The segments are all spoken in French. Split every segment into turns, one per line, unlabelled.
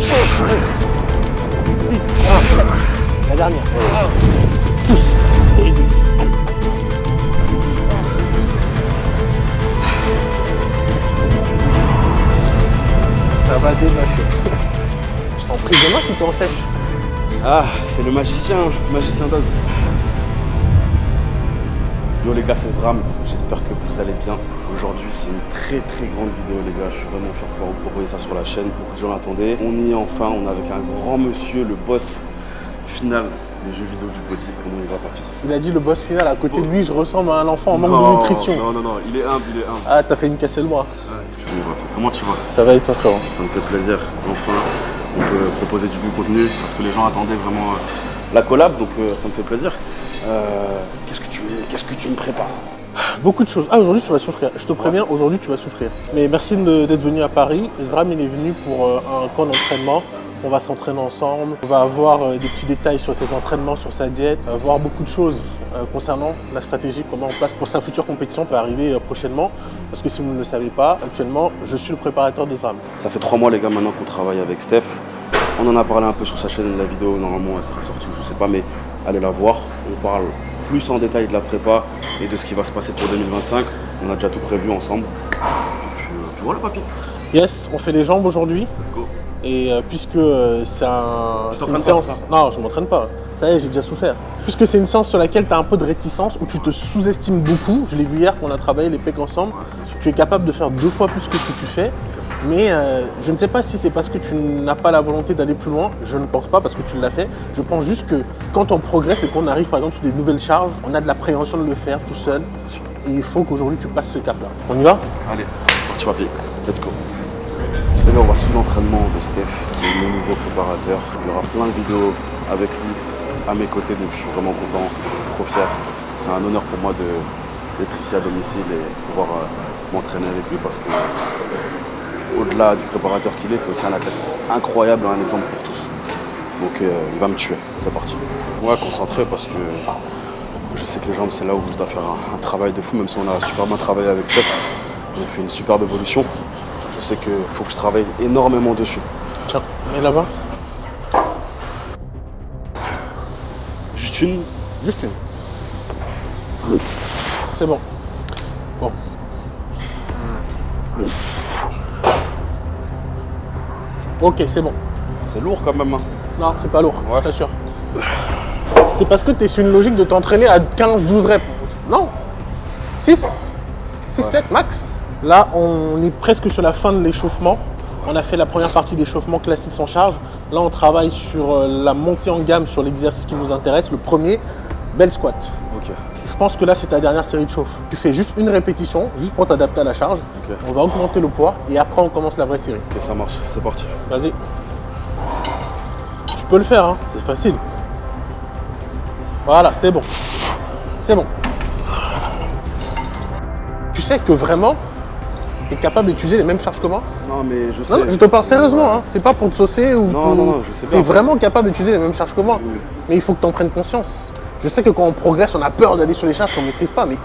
6, 7. La dernière. Et 2. Ça va démâcher. Je t'en prie, demain ou t'es en sèche?
Ah, c'est le magicien d'Oz. Yo les gars, c'est Zram, j'espère que vous allez bien. Aujourd'hui c'est une très grande vidéo les gars, je suis vraiment fier de pouvoir vous proposer ça sur la chaîne. Beaucoup de gens l'attendaient. On y est enfin, on est avec un grand monsieur, le boss final des jeux vidéo du body. Comment il va, papy?
Il a dit le boss final, à côté de lui je ressemble à un enfant en manque de nutrition.
Non, il est humble.
Ah, t'as fait une casser le bras.
Comment tu vas?
Ça va et toi frérot?
Ça me fait plaisir, enfin on peut proposer du bon contenu parce que les gens attendaient vraiment la collab, donc ça me fait plaisir. Qu'est-ce que tu me prépares?
Beaucoup de choses. Ah, aujourd'hui tu vas souffrir. Je te préviens, aujourd'hui tu vas souffrir. Mais merci d'être venu à Paris. Zram il est venu pour un camp d'entraînement. On va s'entraîner ensemble. On va avoir des petits détails sur ses entraînements, sur sa diète, voir beaucoup de choses concernant la stratégie qu'on met en place pour sa future compétition qui va arriver prochainement. Parce que si vous ne le savez pas, actuellement je suis le préparateur de Zram.
Ça fait 3 mois les gars maintenant qu'on travaille avec Steph. On en a parlé un peu sur sa chaîne, la vidéo normalement elle sera sortie, je sais pas, mais allez la voir. On parle plus en détail de la prépa et de ce qui va se passer pour 2025. On a déjà tout prévu ensemble. Et puis voilà papy.
Yes, on fait les jambes aujourd'hui.
Let's go.
Et puisque c'est une séance... Non, je ne m'entraîne pas. Ça y est, j'ai déjà souffert. Puisque c'est une séance sur laquelle tu as un peu de réticence, où tu te sous-estimes beaucoup. Je l'ai vu hier quand on a travaillé les pecs ensemble. Tu es capable de faire 2 fois plus que ce que tu fais. Mais je ne sais pas si c'est parce que tu n'as pas la volonté d'aller plus loin. Je ne pense pas parce que tu l'as fait. Je pense juste que quand on progresse et qu'on arrive par exemple sur des nouvelles charges, on a de l'appréhension de le faire tout seul. Et il faut qu'aujourd'hui tu passes ce cap-là. On y va?
Allez, parti papy, let's go. Et là on va suivre l'entraînement de Steph, qui est mon nouveau préparateur. Il y aura plein de vidéos avec lui à mes côtés, donc je suis vraiment content, trop fier. C'est un honneur pour moi d'être ici à domicile et pouvoir m'entraîner avec lui parce que au-delà du préparateur qu'il est, c'est aussi un athlète incroyable, un exemple pour tous. Donc il va me tuer, c'est parti. Moi concentré parce que je sais que les jambes c'est là où je dois faire un travail de fou, même si on a super bien travaillé avec Steph. On a fait une superbe évolution. Je sais qu'il faut que je travaille énormément dessus.
Tiens, et là-bas?
Juste une.
Juste une. C'est bon. Bon. Ok, c'est bon.
C'est lourd quand même. Hein.
Non, c'est pas lourd,
ouais.
Je t'assure. C'est parce que tu es sur une logique de t'entraîner à 15-12 reps. Non. 6, 7 max. Là, on est presque sur la fin de l'échauffement. On a fait la première partie d'échauffement classique sans charge. Là, on travaille sur la montée en gamme sur l'exercice qui nous intéresse. Le premier, bell squat.
Ok.
Je pense que là, c'est ta dernière série de chauffe. Tu fais juste une répétition, juste pour t'adapter à la charge.
Okay.
On va augmenter le poids et après, on commence la vraie série.
Ok, ça marche. C'est parti.
Vas-y. Tu peux le faire, hein. C'est facile. Voilà, c'est bon. C'est bon. Tu sais que vraiment, tu es capable d'utiliser les mêmes charges que moi?
Non, mais je sais.
Non, je te parle sérieusement, hein. C'est pas pour te saucer ou
non, non, je sais pas.
Tu es vraiment capable d'utiliser les mêmes charges que moi. Oui. Mais il faut que tu en prennes conscience. Je sais que quand on progresse, on a peur d'aller sur les charges qu'on ne maîtrise pas, mais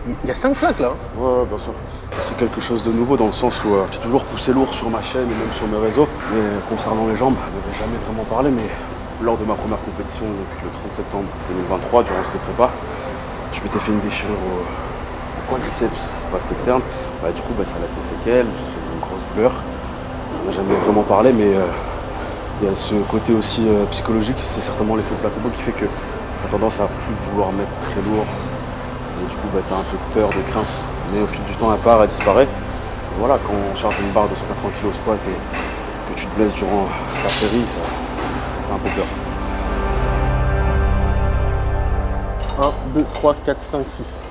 il y a 5 plaques là. Hein.
Ouais, bien sûr. C'est quelque chose de nouveau dans le sens où j'ai toujours poussé lourd sur ma chaîne et même sur mes réseaux. Mais concernant les jambes, je n'avais jamais vraiment parlé, mais lors de ma première compétition, donc le 30 septembre 2023, durant cette prépa, je m'étais fait une déchirure au quadriceps vaste externe. Bah, du coup, ça laisse des séquelles, j'ai une grosse douleur. J'en ai jamais vraiment parlé, mais il y a ce côté aussi psychologique, c'est certainement l'effet placebo qui fait que tu as tendance à plus vouloir mettre très lourd. Et du coup, tu as un peu de peur, de crainte. Mais au fil du temps, elle part, elle disparaît. Et voilà, quand on charge une barre de 180 kg au squat et que tu te blesses durant ta série, ça fait un peu peur.
1, 2, 3, 4, 5, 6.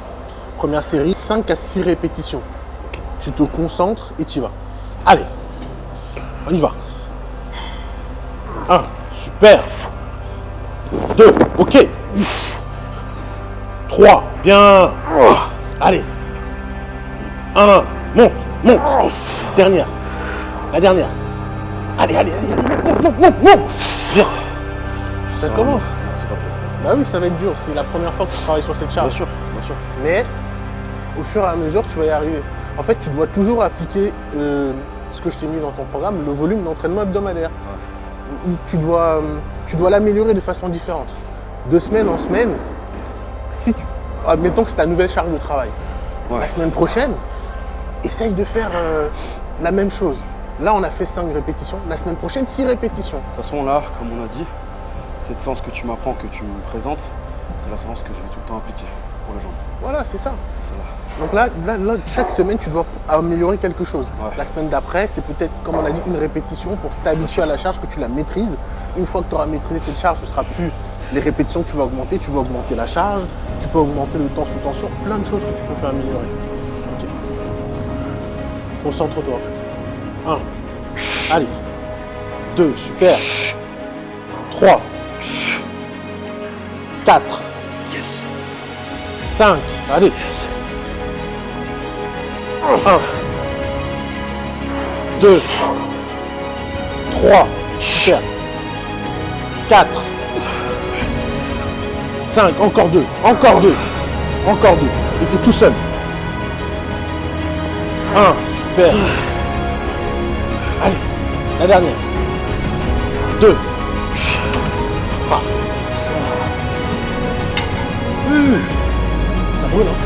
Première série, 5 à 6 répétitions. Okay. Tu te concentres et tu y vas. Allez, on y va. 1, super. 2, ok. 3, bien. Allez. 1, monte. Dernière. La dernière. Allez, monte. Bien. Ça commence.
C'est pas prêt.
Bah oui, ça va être dur. C'est la première fois que tu travailles sur cette charge.
Bien sûr.
Mais au fur et à mesure, tu vas y arriver. En fait, tu dois toujours appliquer ce que je t'ai mis dans ton programme, le volume d'entraînement hebdomadaire. Où tu dois l'améliorer de façon différente. De semaine en semaine, admettons que c'est ta nouvelle charge de travail.
Ouais.
La semaine prochaine, essaye de faire la même chose. Là, on a fait 5 répétitions. La semaine prochaine, 6 répétitions.
De toute façon, là, comme on a dit, cette séance que tu m'apprends, que tu me présentes, c'est la séance que je vais tout le temps appliquer pour les jambes.
Voilà, c'est ça.
C'est celle-là.
Donc là, chaque semaine, tu dois améliorer quelque chose.
Ouais.
La semaine d'après, c'est peut-être, comme on a dit, une répétition pour t'habituer à la charge, que tu la maîtrises. Une fois que tu auras maîtrisé cette charge, ce ne sera plus les répétitions que tu vas augmenter la charge, tu peux augmenter le temps sous tension, plein de choses que tu peux faire améliorer. Ok. Concentre-toi. 1. Allez. 2, super. 3. 4.
Yes.
5. Allez.
Yes.
1. 2. 3. Super. 4. 5. Encore 2. Encore 2. Encore 2. Et t'es tout seul. 1. Super. Allez. La dernière. 2. Parfait. Ça brûle, hein?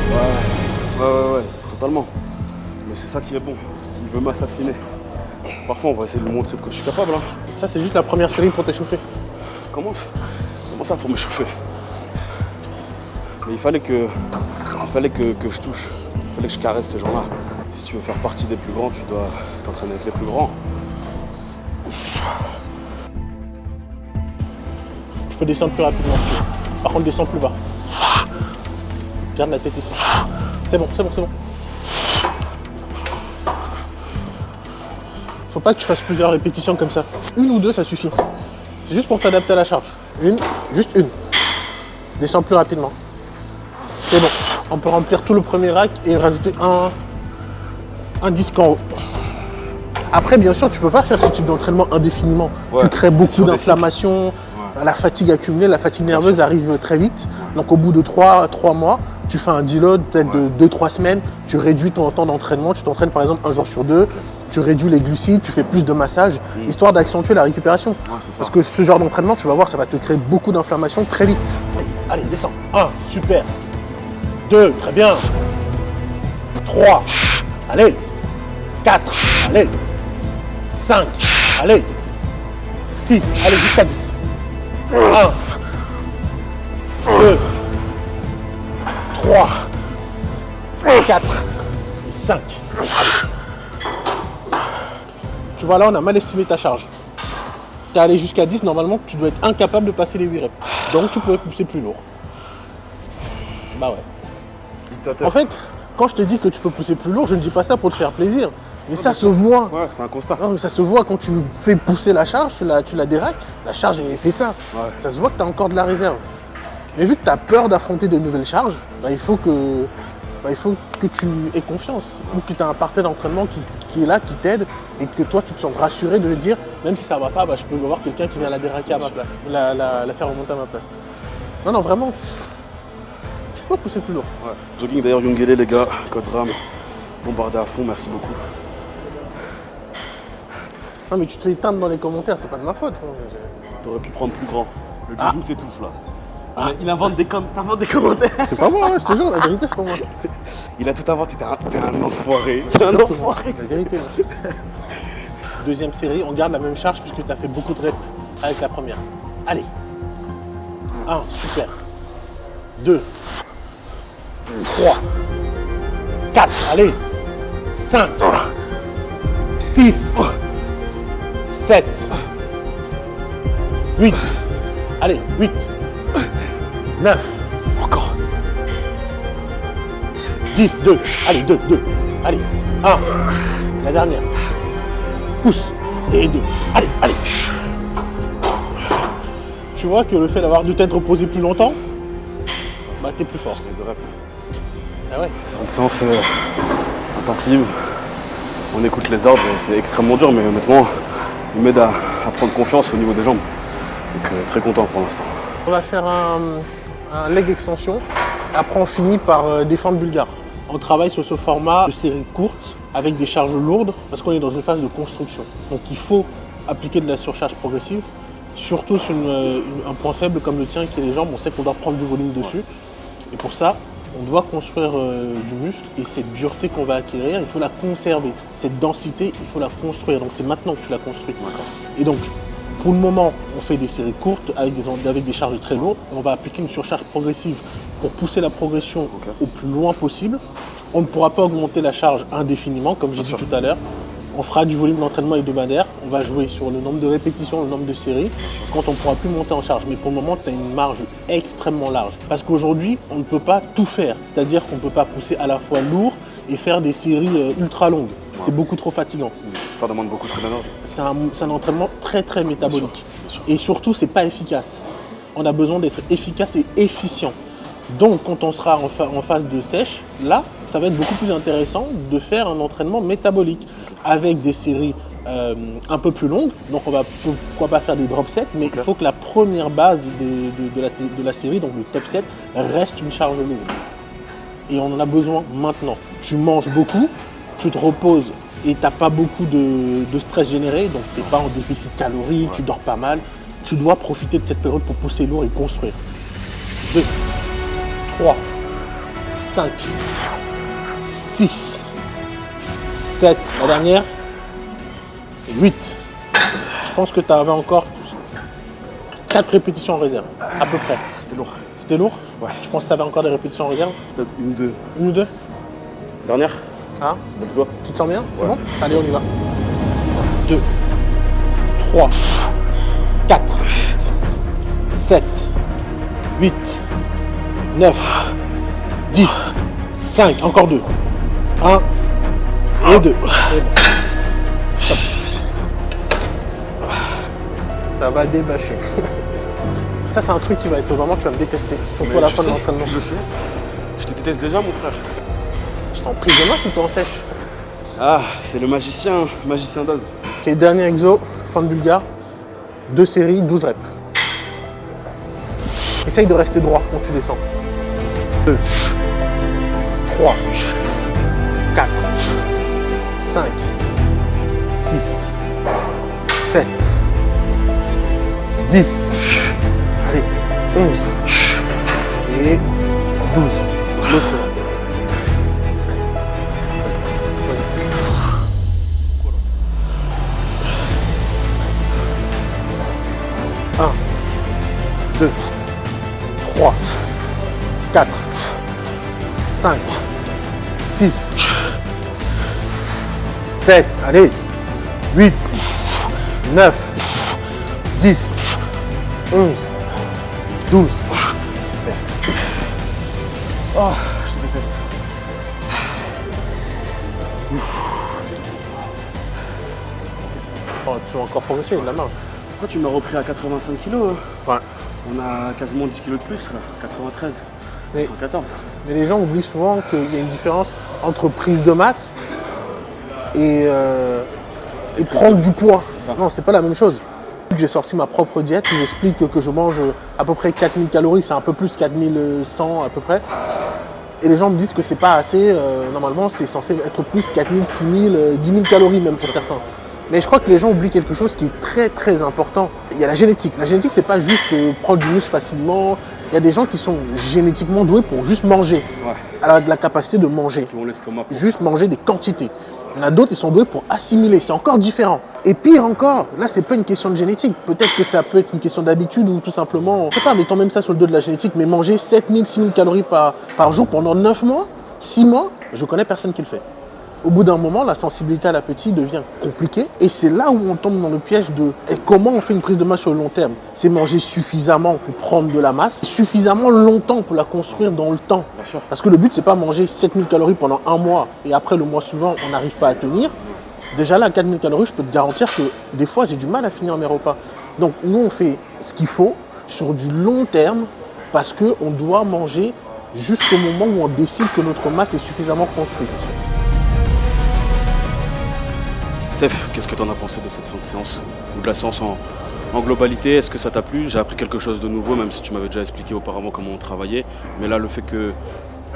Ouais, totalement. Mais c'est ça qui est bon. Il veut m'assassiner. Parfois, on va essayer de lui montrer de quoi je suis capable. Hein.
Ça, c'est juste la première série pour t'échauffer.
Comment ça pour m'échauffer? Mais il fallait que je touche. Il fallait que je caresse ces gens-là. Si tu veux faire partie des plus grands, tu dois t'entraîner avec les plus grands.
Je peux descendre plus rapidement. Par contre, descends plus bas. Garde la tête ici. C'est bon. Faut pas que tu fasses plusieurs répétitions comme ça. 1 ou 2, ça suffit. C'est juste pour t'adapter à la charge. Juste une. Descends plus rapidement. C'est bon. On peut remplir tout le premier rack et rajouter un disque en haut. Après, bien sûr, tu peux pas faire ce type d'entraînement indéfiniment.
Ouais,
tu crées beaucoup
sur des
d'inflammation.
Ouais.
La fatigue accumulée, la fatigue nerveuse arrive très vite. Donc au bout de 3 mois, tu fais un deload peut-être de 2-3 semaines, tu réduis ton temps d'entraînement, tu t'entraînes par exemple un jour sur 2, tu réduis les glucides, tu fais plus de massage, histoire d'accentuer la récupération.
Ouais, c'est ça.
Parce que ce genre d'entraînement, tu vas voir, ça va te créer beaucoup d'inflammation très vite. Allez, descends. 1, super. 2, très bien. 3, allez. 4, allez. 5, allez. 6, allez, jusqu'à 10. 1, 2, 3, 4 et 5. Tu vois là, on a mal estimé ta charge. Tu es allé jusqu'à 10, normalement tu dois être incapable de passer les 8 reps. Donc tu pourrais pousser plus lourd. Bah ouais.
Dictateur.
En fait, quand je te dis que tu peux pousser plus lourd, je ne dis pas ça pour te faire plaisir. Mais ça se voit.
Ouais, c'est un constat.
Non, mais ça se voit quand tu fais pousser la charge, tu la déraques, la charge elle fait ça.
Ouais.
Ça se voit que tu as encore de la réserve. Mais vu que tu as peur d'affronter de nouvelles charges, il faut que tu aies confiance. Ou que tu as un partenaire d'entraînement qui est là, qui t'aide, et que toi tu te sens rassuré de le dire, même si ça va pas, je peux avoir quelqu'un qui vient la déraquer à ma place, la faire remonter à ma place. Non, vraiment, tu peux pousser plus lourd.
Ouais. Jogging d'ailleurs, Yungele les gars, Coach Ram, bombardé à fond, merci beaucoup.
Non mais tu te fais éteindre dans les commentaires, c'est pas de ma faute.
T'aurais pu prendre plus grand. Le jogging s'étouffe là. Il invente t'inventes des commentaires.
C'est pas moi, je te jure, la vérité c'est pas moi.
Il a tout inventé, t'es un enfoiré. T'es un enfoiré.
La vérité. Ouais. Deuxième série, on garde la même charge puisque tu as fait beaucoup de reps avec la première. Allez. 1, super. 2, 3, 4, allez. 5, 6, 7, 8, allez, 8, 9,
Encore.
10, 2, allez, 2, allez, 1, la dernière, pousse, et 2, allez. Tu vois que le fait d'avoir dû t'être reposé plus longtemps, t'es plus fort. Ah ouais.
C'est une séance intensive. On écoute les ordres et c'est extrêmement dur, mais honnêtement, il m'aide à prendre confiance au niveau des jambes. Donc très content pour l'instant.
On va faire un leg extension. Après, on finit par des fentes bulgares On travaille sur ce format de série courte avec des charges lourdes parce qu'on est dans une phase de construction. Donc il faut appliquer de la surcharge progressive, surtout sur un point faible comme le tien qui est les jambes. On sait qu'on doit prendre du volume dessus. Et pour ça, on doit construire du muscle et cette dureté qu'on va acquérir, il faut la conserver. Cette densité, il faut la construire. Donc c'est maintenant que tu la construis. Et donc, pour le moment, on fait des séries courtes avec des charges très lourdes. On va appliquer une surcharge progressive pour pousser la progression au plus loin possible. On ne pourra pas augmenter la charge indéfiniment, comme j'ai dit tout à l'heure. On fera du volume d'entraînement hebdomadaire. On va jouer sur le nombre de répétitions, le nombre de séries, quand on ne pourra plus monter en charge. Mais pour le moment, tu as une marge extrêmement large. Parce qu'aujourd'hui, on ne peut pas tout faire. C'est-à-dire qu'on ne peut pas pousser à la fois lourd et faire des séries ultra longues. C'est beaucoup trop fatigant.
Ça demande beaucoup de d'énergie.
C'est un entraînement très très métabolique. Bien sûr. Et surtout, c'est pas efficace. On a besoin d'être efficace et efficient. Donc, quand on sera en phase de sèche, là, ça va être beaucoup plus intéressant de faire un entraînement métabolique avec des séries un peu plus longues. Donc, on va pourquoi pas faire des drop sets, mais il faut que la première base de la série, donc le top set, reste une charge lourde. Et on en a besoin maintenant. Tu manges beaucoup, tu te reposes et tu n'as pas beaucoup de stress généré, donc tu n'es pas en déficit calorique, tu dors pas mal. Tu dois profiter de cette période pour pousser lourd et construire. 2, 3, 5, 6, 7, la dernière, 8. Je pense que tu avais encore 4 répétitions en réserve, à peu près.
C'était lourd.
C'était lourd?
Ouais.
Je pense que tu avais encore des répétitions en réserve?
Peut-être une ou deux.
Une ou deux?
Dernière?
Ah,
let's go.
Tu te sens bien? C'est
ouais.
Bon? Allez, on y va. 2, 3, 4, 7, 8, 9, 10, 5, encore 2. 1 et 2. C'est bon. Top. Ça va débâcher. Ça, c'est un truc qui va être vraiment, tu vas me détester. Surtout à la fin de l'entraînement.
Je sais. Je te déteste déjà, mon frère.
Je t'en prie, demain, si tu en sèche.
Ah, c'est le magicien d'Oz.
Ok, dernier exo, fin de bulgare. 2 séries, 12 reps. Essaye de rester droit quand tu descends. 2, 3, 4, 5, 6, 7, 10, allez, 11 et 12. L'autre. Vas-y. 1, 2, 3, 4, 5, 6, 7, allez, 8, 9, 10, 11, 12. Super.
Oh, je te déteste.
Oh, tu vas encore progresser, de la marge.
Pourquoi tu m'as repris à 85 kg?
Ouais.
On a quasiment 10 kg de plus là, 93,
Mais,
114.
mais les gens oublient souvent qu'il y a une différence entre prise de masse et prendre du poids. Non, c'est pas la même chose. J'ai sorti ma propre diète, j'explique que je mange à peu près 4000 calories, c'est un peu plus 4100 à peu près. Et les gens me disent que c'est pas assez, normalement c'est censé être plus 4000, 6000, 10 000 calories même pour certains. Mais je crois que les gens oublient quelque chose qui est très très important. Il y a la génétique. La génétique, c'est pas juste prendre du muscle facilement. Il y a des gens qui sont génétiquement doués pour juste manger.
Ouais.
Alors, de la capacité de manger.
Qui ont l'estomac.
Juste manger des quantités. Il y en a d'autres qui sont doués pour assimiler. C'est encore différent. Et pire encore, là, c'est pas une question de génétique. Peut-être que ça peut être une question d'habitude ou tout simplement, je sais pas, mettons même ça sur le dos de la génétique, mais manger 7000, 6000 calories par jour pendant 9 mois, 6 mois, je connais personne qui le fait. Au bout d'un moment, la sensibilité à l'appétit devient compliquée et c'est là où on tombe dans le piège de comment on fait une prise de masse sur le long terme. C'est manger suffisamment pour prendre de la masse, suffisamment longtemps pour la construire dans le temps.
Bien sûr.
Parce que le but, c'est pas manger 7000 calories pendant un mois et après le mois suivant, on n'arrive pas à tenir. Déjà là, à 4000 calories, je peux te garantir que des fois, j'ai du mal à finir mes repas. Donc nous, on fait ce qu'il faut sur du long terme parce qu'on doit manger jusqu'au moment où on décide que notre masse est suffisamment construite.
Steph, qu'est-ce que tu en as pensé de cette fin de séance? Ou de la séance en globalité? Est-ce que ça t'a plu? J'ai appris quelque chose de nouveau, même si tu m'avais déjà expliqué auparavant comment on travaillait. Mais là, le fait que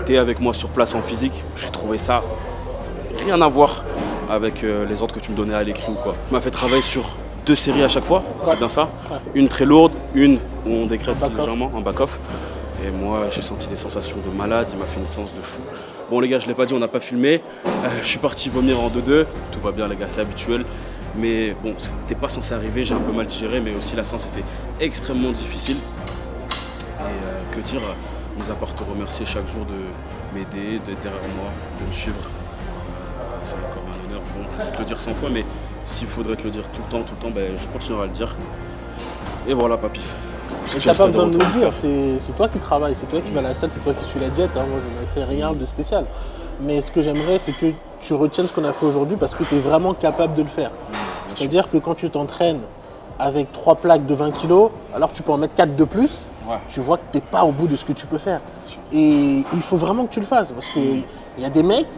été avec moi sur place en physique, j'ai trouvé ça rien à voir avec les ordres que tu me donnais à l'écrit ou quoi. Tu m'as fait travailler sur 2 séries à chaque fois, c'est bien ça.
Ouais.
Une très lourde, une où on dégraisse
Back-off.
légèrement, en back-off. Et moi, j'ai senti des sensations de malade, il m'a fait une séance de fou. Bon les gars, je l'ai pas dit, on n'a pas filmé. Je suis parti vomir en 2-2. Tout va bien les gars, c'est habituel. Mais bon, c'était pas censé arriver, j'ai un peu mal digéré, mais aussi la séance était extrêmement difficile. Et que dire, mis à part te remercier chaque jour de m'aider, d'être derrière moi, de me suivre. C'est encore un honneur. Bon, je vais te le dire 100 fois, mais s'il faudrait te le dire tout le temps, ben, je continuerai à le dire. Et voilà, papy.
Et t'as pas besoin de me dire, c'est toi qui travailles, c'est toi qui vas à la salle, c'est toi qui suis la diète. Hein. Moi, je n'ai fait rien de spécial. Mais ce que j'aimerais, c'est que tu retiennes ce qu'on a fait aujourd'hui parce que tu es vraiment capable de le faire. C'est-à-dire que quand tu t'entraînes avec 3 plaques de 20 kg, alors tu peux en mettre 4 de plus,
Ouais.
tu vois que tu n'es pas au bout de ce que tu peux faire. Et il faut vraiment que tu le fasses parce qu'il y a des mecs,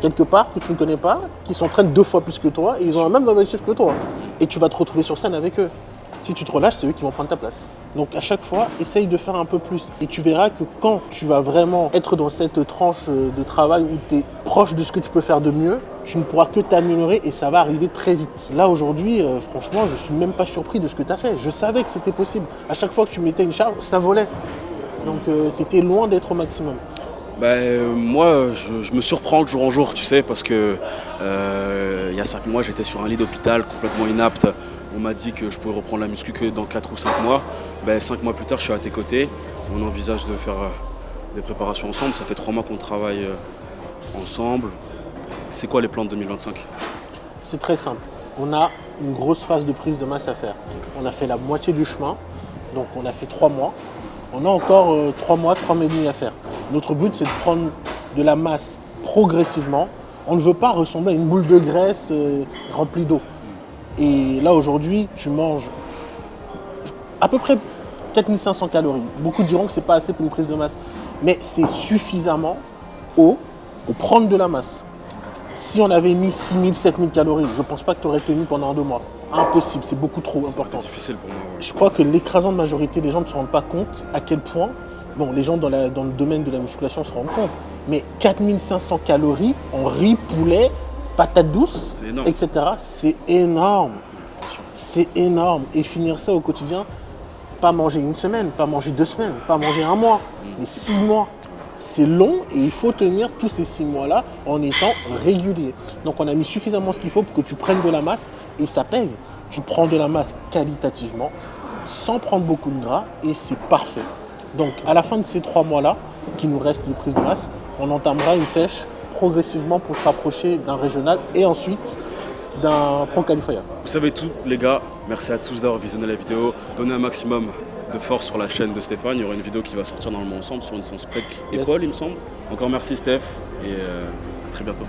quelque part, que tu ne connais pas, qui s'entraînent 2 fois plus que toi et ils ont un même objectif que toi. Et tu vas te retrouver sur scène avec eux. Si tu te relâches, c'est eux qui vont prendre ta place. Donc à chaque fois, essaye de faire un peu plus. Et tu verras que quand tu vas vraiment être dans cette tranche de travail où tu es proche de ce que tu peux faire de mieux, tu ne pourras que t'améliorer et ça va arriver très vite. Là aujourd'hui, franchement, je ne suis même pas surpris de ce que tu as fait. Je savais que c'était possible. À chaque fois que tu mettais une charge, ça volait. Donc tu étais loin d'être au maximum.
Moi, je me surprends de jour en jour, tu sais, parce que il y a 5 mois, j'étais sur un lit d'hôpital complètement inapte. On m'a dit que je pouvais reprendre la muscu que dans 4 ou 5 mois. 5 mois plus tard, je suis à tes côtés. On envisage de faire des préparations ensemble. Ça fait 3 mois qu'on travaille ensemble. C'est quoi les plans de 2025?
C'est très simple. On a une grosse phase de prise de masse à faire. On a fait la moitié du chemin, donc on a fait 3 mois. On a encore 3 mois, 3 mois et demi à faire. Notre but, c'est de prendre de la masse progressivement. On ne veut pas ressembler à une boule de graisse remplie d'eau. Et là, aujourd'hui, tu manges à peu près 4500 calories. Beaucoup diront que ce n'est pas assez pour une prise de masse. Mais c'est suffisamment haut pour prendre de la masse. Si on avait mis 6000, 7000 calories, je ne pense pas que tu aurais tenu pendant 2 mois. Impossible, c'est beaucoup trop important.
C'est difficile pour moi. Ouais.
Je crois que l'écrasante majorité des gens ne se rendent pas compte à quel point, bon, les gens dans le domaine de la musculation se rendent compte, mais 4500 calories en riz, poulet, patates douces, etc., c'est énorme. C'est énorme. Et finir ça au quotidien, pas manger 1 semaine, pas manger 2 semaines, pas manger 1 mois, mais 6 mois. C'est long et il faut tenir tous ces 6 mois-là en étant régulier. Donc on a mis suffisamment ce qu'il faut pour que tu prennes de la masse et ça paye. Tu prends de la masse qualitativement, sans prendre beaucoup de gras et c'est parfait. Donc à la fin de ces 3 mois-là, qui nous restent de prise de masse, on entamera une sèche progressivement pour se rapprocher d'un régional et ensuite d'un pro qualifier.
Vous savez tout les gars, merci à tous d'avoir visionné la vidéo. Donnez un maximum de force sur la chaîne de Stéphane. Il y aura une vidéo qui va sortir normalement ensemble sur une séance pec épaule, il me semble. Encore merci Steph et à très bientôt.